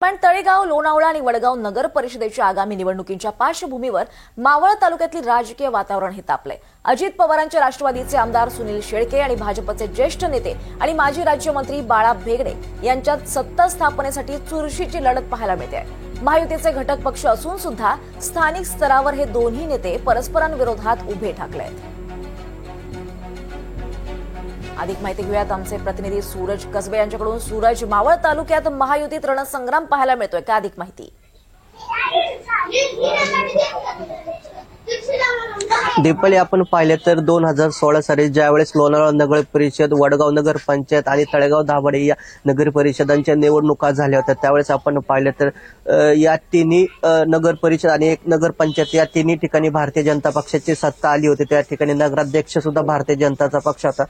पण तळेगाव, लोणावळा आणि वडगाव नगर परिषदेच्या आगामी निवडणुकींच्या पार्श्वभूमीवर मावळ तालुक्यातील राजकीय वातावरण हे तापलंय। अजित पवारांचे राष्ट्रवादीचे आमदार सुनील शेळके आणि भाजपचे ज्येष्ठ नेते आणि माजी राज्यमंत्री बाळा भेगडे यांच्यात सत्ता स्थापनेसाठी चुरशीची लढत पाहायला मिळते। महायुतीचे घटक पक्ष असून सुद्धा स्थानिक स्तरावर हे दोन्ही नेते परस्परांविरोधात उभे ठाकले आहेत। अधिक माहिती घेऊयात आमचे प्रतिनिधी सूरज कसबे यांच्याकडून। सूरज, मावळ तालुक्यात महायुतीत रणसंग्राम पाहायला मिळतोय का? अधिक माहिती। दीपाली, आपण पाहिले तर 2016 साली ज्यावेळेस लोणावळा नगर परिषद, वडगाव नगर पंचायत आणि तळेगाव दाभाडे या नगर परिषदांच्या निवडणुका झाल्या होत्या, त्यावेळेस आपण पाहिले तर या तिन्ही नगर परिषद आणि एक नगर पंचायत या तिन्ही ठिकाणी भारतीय जनता पक्षाची सत्ता आली होती। त्या ठिकाणी नगराध्यक्ष सुद्धा भारतीय जनता पक्ष होता,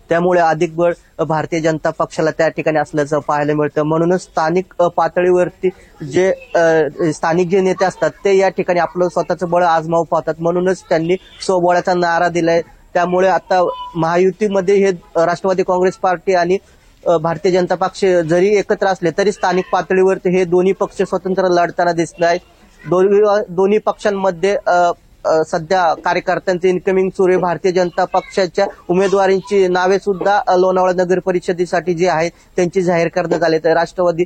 त्यामुळे अधिक बळ भारतीय जनता पक्षाला त्या ठिकाणी असल्याचं पाहायला मिळतं। म्हणूनच स्थानिक पातळीवरती जे स्थानिक जे नेते असतात ते या ठिकाणी आपलं स्वतःचं बळ आजमावून पाहतात, म्हणूनच त्यांनी स्वबळाचा नारा दिलाय। त्यामुळे आता महायुतीमध्ये हे राष्ट्रवादी काँग्रेस पार्टी आणि भारतीय जनता पक्ष जरी एकत्र असले तरी स्थानिक पातळीवरती हे दोन्ही पक्ष स्वतंत्र लढताना दिसत आहेत। दोन्ही पक्षांमध्ये सध्या कार्यकर्त्यांचे इन्कमिंग सुरू आहे। भारतीय जनता पक्षाच्या उमेदवारांची नावे सुद्धा लोणावळा नगर परिषदेसाठी जी आहेत त्यांची जाहीर करण्यात आली। तर राष्ट्रवादी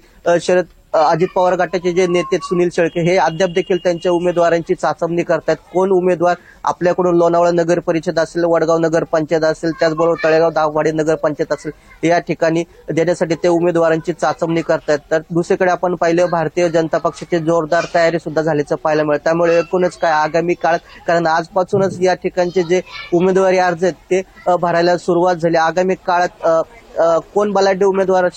अजित पवार गटाचे जे नेते सुनील शेळके हे अद्याप देखील त्यांच्या उमेदवारांची चाचपणी करतात। कोण उमेदवार आपल्याकडून लोणावळा नगर परिषद असेल, वडगाव नगर पंचायत असेल, त्याचबरोबर तळेगाव दाभाडे नगर पंचायत असेल या ठिकाणी देण्यासाठी ते उमेदवारांची चाचपणी करतात। तर दुसरीकडे आपण पाहिलं भारतीय जनता पक्षाची जोरदार तयारी सुद्धा झाल्याचं पाहायला मिळतं। त्यामुळे एकूणच काय आगामी काळात, कारण आजपासूनच या ठिकाणचे जे उमेदवारी अर्ज आहेत ते भरायला सुरुवात झाली। आगामी काळात कोण बलाढ्य उमेदवार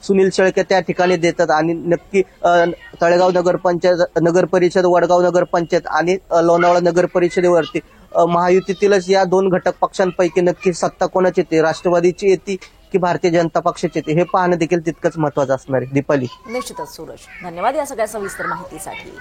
सुनील शेळके त्या ठिकाणी देतात आणि नक्की तळेगाव नगर परिषद, वडगाव नगर पंचायत आणि लोणावळा नगर परिषदेवरती महायुतीतीलच या दोन घटक पक्षांपैकी नक्की सत्ता कोणाची येते, राष्ट्रवादीची येते की भारतीय जनता पक्षाची येते, हे पाहणं देखील तितकंच महत्त्वाचं असणार आहे। दीपाली, निश्चितच सूरज, धन्यवाद या सगळ्या सविस्तर माहितीसाठी।